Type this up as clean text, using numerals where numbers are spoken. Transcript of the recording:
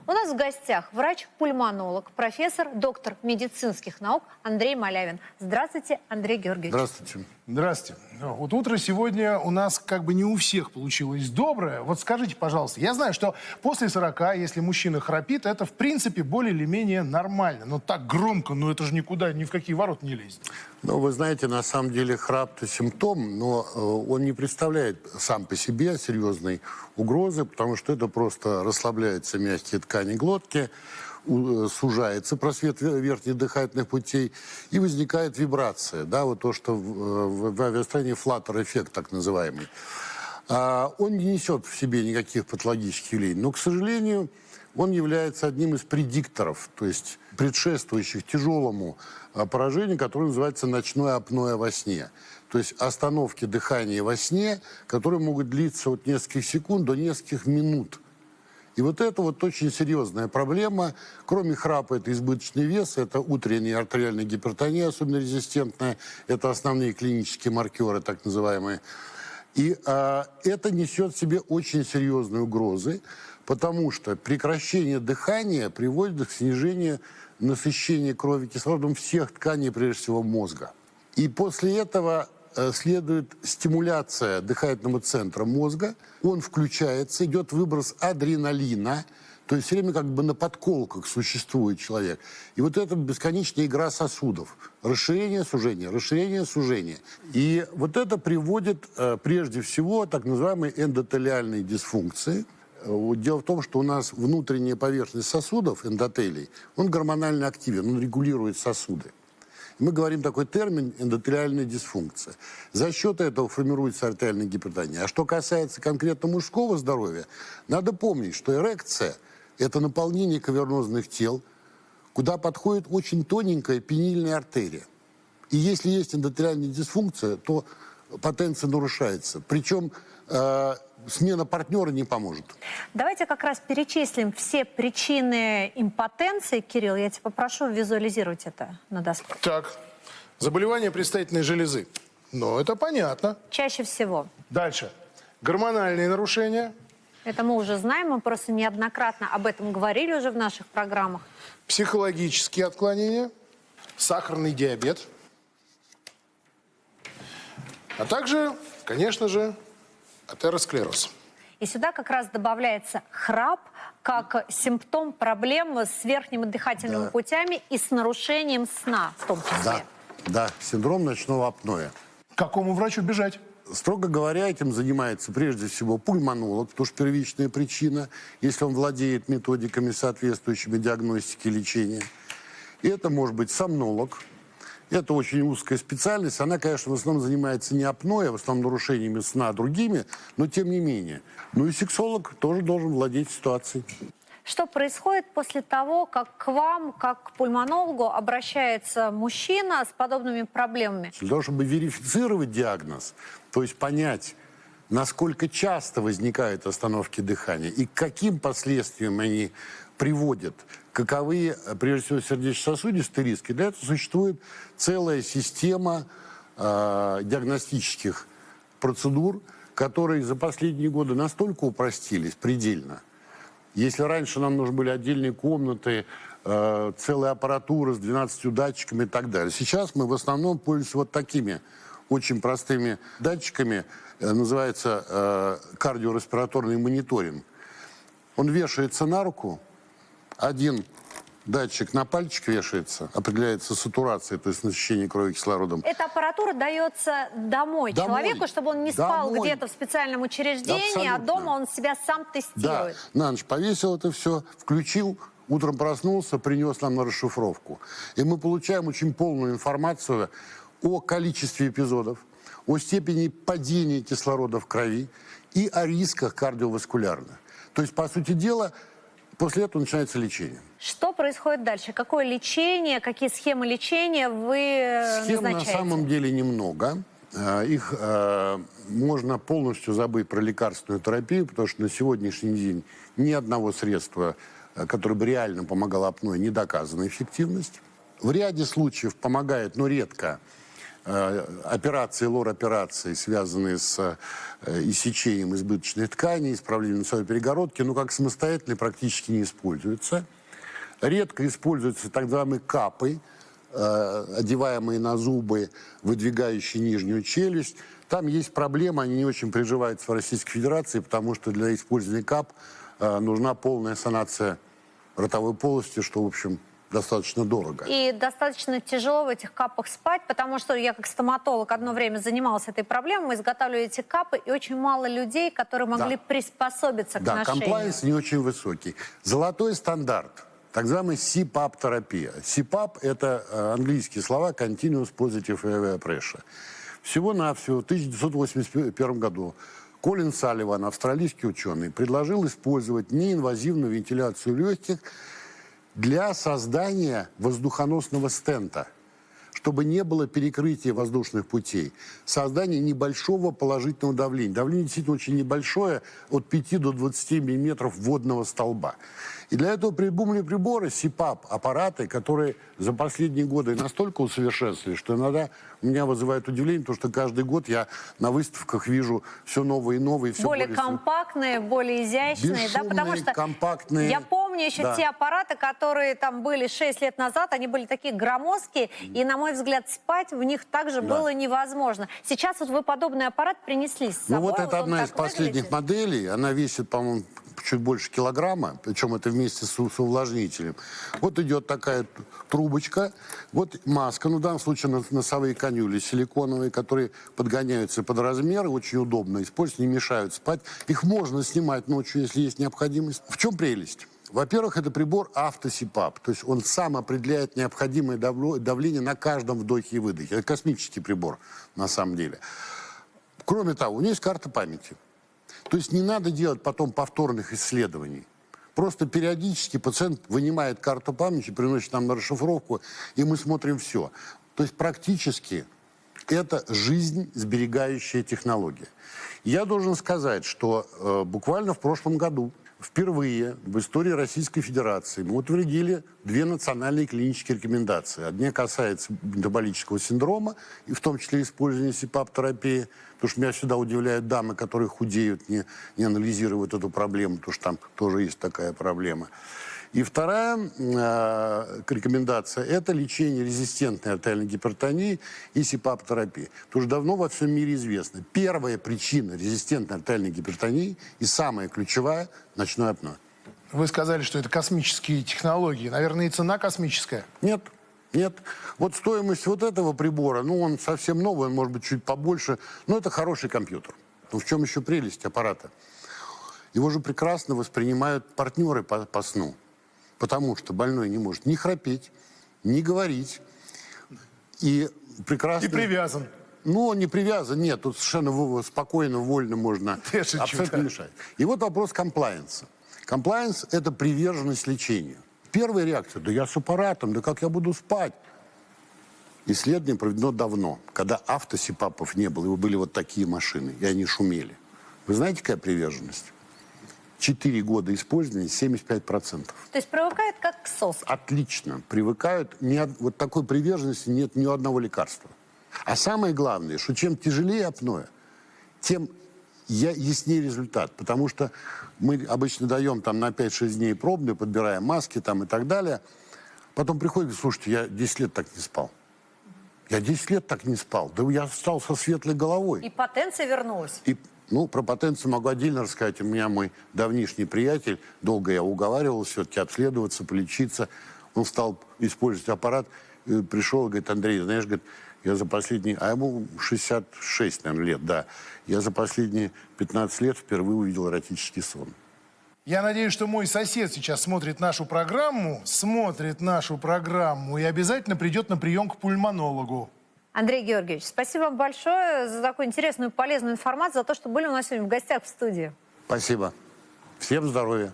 У нас в гостях врач-пульмонолог, профессор, доктор медицинских наук Андрей Малявин. Здравствуйте, Андрей Георгиевич. Здравствуйте. Здравствуйте. Вот утро сегодня у нас как бы не у всех получилось доброе. Вот скажите, пожалуйста, я знаю, что после 40, если мужчина храпит, это в принципе более или менее нормально. Но так громко, ну это же никуда, ни в какие ворота не лезет. Ну, вы знаете, на самом деле храп – это симптом, но он не представляет сам по себе серьезной угрозы, потому что это просто расслабляются мягкие ткани глотки, сужается просвет верхних дыхательных путей и возникает вибрация, да, вот то, что в авиастроении флаттер-эффект так называемый. Он не несет в себе никаких патологических явлений, но, к сожалению, он является одним из предикторов, то есть предшествующих тяжелому поражению, которое называется ночное апноэ во сне. То есть остановки дыхания во сне, которые могут длиться от нескольких секунд до нескольких минут. И вот это вот очень серьезная проблема. Кроме храпа, это избыточный вес, это утренняя артериальная гипертония, особенно резистентная, это основные клинические маркеры, так называемые. И это несет в себе очень серьезные угрозы, потому что прекращение дыхания приводит к снижению насыщения крови кислородом всех тканей, прежде всего мозга. И после этого следует стимуляция дыхательного центра мозга, он включается, идет выброс адреналина, то есть все время как бы на подколках существует человек. И вот это бесконечная игра сосудов. Расширение, сужение. И вот это приводит прежде всего к так называемой эндотелиальной дисфункции. Дело в том, что у нас внутренняя поверхность сосудов, эндотелий, он гормонально активен, он регулирует сосуды. Мы говорим такой термин эндотелиальная дисфункция. За счет этого формируется артериальная гипертония. А что касается конкретно мужского здоровья, надо помнить, что эрекция – это наполнение кавернозных тел, куда подходит очень тоненькая пенильная артерия. И если есть эндотелиальная дисфункция, то потенция нарушается. Причем смена партнера не поможет. Давайте как раз перечислим все причины импотенции. Кирилл, я тебя попрошу визуализировать это на доске. Так, заболевание предстательной железы. Ну, это понятно. Чаще всего. Дальше. Гормональные нарушения. Это мы уже знаем, мы просто неоднократно об этом говорили уже в наших программах. Психологические отклонения. Сахарный диабет. А также, конечно же, атеросклероз. И сюда как раз добавляется храп как симптом проблем с верхними дыхательными путями и с нарушением сна в том числе. Да, синдром ночного апноэ. К какому врачу бежать? Строго говоря, этим занимается прежде всего пульмонолог, потому что первичная причина, если он владеет методиками, соответствующими диагностики и лечения. И это может быть сомнолог. Это очень узкая специальность. Она, конечно, в основном занимается не апноэ, в основном нарушениями сна другими, но тем не менее. Ну и сексолог тоже должен владеть ситуацией. Что происходит после того, как к вам, как к пульмонологу, обращается мужчина с подобными проблемами? Для того, чтобы верифицировать диагноз, то есть понять, насколько часто возникают остановки дыхания и к каким последствиям они приводят, каковы, прежде всего, сердечно-сосудистые риски, для этого существует целая система диагностических процедур, которые за последние годы настолько упростились предельно. Если раньше нам нужны были отдельные комнаты, целая аппаратура с 12 датчиками и так далее, сейчас мы в основном пользуемся вот такими очень простыми датчиками, называется кардиореспираторный мониторинг. Он вешается на руку, один датчик на пальчик вешается, определяется сатурация, то есть насыщение крови кислородом. Эта аппаратура дается домой человеку, чтобы он не спал где-то в специальном учреждении, а дома он себя сам тестирует. Да, на ночь повесил это все, включил, утром проснулся, принес нам на расшифровку. И мы получаем очень полную информацию о количестве эпизодов, о степени падения кислорода в крови и о рисках кардиоваскулярных. То есть, по сути дела, после этого начинается лечение. Что происходит дальше? Какое лечение, какие схемы лечения вы Схем назначаете? на самом деле немного. Их можно полностью забыть про лекарственную терапию, потому что на сегодняшний день ни одного средства, которое бы реально помогало апноэ, не доказана эффективность. В ряде случаев помогает, но редко, операции, лор-операции, связанные с иссечением избыточных тканей, исправлением носовой перегородки, но как самостоятельно практически не используются. Редко используются так называемые капы, одеваемые на зубы, выдвигающие нижнюю челюсть. Там есть проблема, они не очень приживаются в Российской Федерации, потому что для использования кап нужна полная санация ротовой полости, что, в общем, достаточно дорого. И достаточно тяжело в этих капах спать, потому что я как стоматолог одно время занималась этой проблемой, мы изготавливали эти капы, и очень мало людей, которые могли приспособиться к Да, ношению. комплайенс не очень высокий. Золотой стандарт, так называемая CPAP-терапия. CPAP – это английские слова Continuous Positive Airway Pressure. Всего-навсего в 1981 году Колин Салливан, австралийский ученый, предложил использовать неинвазивную вентиляцию легких для создания воздухоносного стента, чтобы не было перекрытия воздушных путей, создание небольшого положительного давления. Давление действительно очень небольшое, от 5 до 20 миллиметров водного столба. И для этого придумали приборы, CPAP-аппараты, которые за последние годы настолько усовершенствовались, что иногда меня вызывает удивление, потому что каждый год я на выставках вижу все новые и новые. Все более компактные, более изящные. Да, потому что компактные. я помню еще те аппараты, которые там были 6 лет назад, они были такие громоздкие, и, на мой взгляд, спать в них также было невозможно. Сейчас вот вы подобный аппарат принесли с собой. Ну вот это он одна из так последних выглядит. моделей, она весит, по-моему, чуть больше килограмма, причем это вместе с увлажнителем. Вот идет такая трубочка, вот маска, ну в данном случае носовые канюли силиконовые, которые подгоняются под размеры, очень удобно использовать, не мешают спать. Их можно снимать ночью, если есть необходимость. В чем прелесть? Во-первых, это прибор автосипап, то есть он сам определяет необходимое давление на каждом вдохе и выдохе. Это космический прибор на самом деле. Кроме того, у него есть карта памяти. То есть не надо делать потом повторных исследований. Просто периодически пациент вынимает карту памяти, приносит нам на расшифровку, и мы смотрим все. То есть практически это жизнь сберегающая технология. Я должен сказать, что буквально в прошлом году впервые в истории Российской Федерации мы утвердили 2 национальные клинические рекомендации. Одна касается метаболического синдрома, и в том числе использования СИПАП-терапии, потому что меня всегда удивляют дамы, которые худеют, не анализируют эту проблему, потому что там тоже есть такая проблема. И вторая рекомендация – это лечение резистентной артериальной гипертонии и СИПАП-терапии. Потому что давно во всем мире известно, первая причина резистентной артериальной гипертонии и самая ключевая – ночное апноэ. Вы сказали, что это космические технологии. Наверное, и цена космическая. Нет. Нет. Вот стоимость вот этого прибора, ну, он совсем новый, он может быть чуть побольше, но это хороший компьютер. Но в чем еще прелесть аппарата? Его же прекрасно воспринимают партнеры по сну. Потому что больной не может ни храпеть, ни говорить. И прекрасно... И привязан. Ну, он не привязан, нет. Тут совершенно спокойно, вольно можно абсолютно мешать. И вот вопрос комплайенса. Комплайенс – это приверженность лечению. Первая реакция – да я с аппаратом, да как я буду спать? Исследование проведено давно, когда автосипапов не было, и были вот такие машины, и они шумели. Вы знаете, какая приверженность? 4 года использования, 75%. То есть привыкают как к соске. Отлично. Привыкают. Вот такой приверженности нет ни у одного лекарства. А самое главное, что чем тяжелее апноэ, тем яснее результат. Потому что мы обычно даем там на 5-6 дней пробные, подбираем маски там и так далее. Потом приходит, слушайте, я 10 лет так не спал. Я 10 лет так не спал. Да я встал со светлой головой. И потенция вернулась. Ну, про потенцию могу отдельно рассказать. У меня мой давнишний приятель, долго я уговаривал все-таки обследоваться, полечиться. Он стал использовать аппарат, пришел и говорит: Андрей, знаешь, говорит, я за последние... А ему 66, наверное, лет, да. Я за последние 15 лет впервые увидел эротический сон. Я надеюсь, что мой сосед сейчас смотрит нашу программу и обязательно придет на прием к пульмонологу. Андрей Георгиевич, спасибо вам большое за такую интересную и полезную информацию, за то, что были у нас сегодня в гостях в студии. Спасибо. Всем здоровья.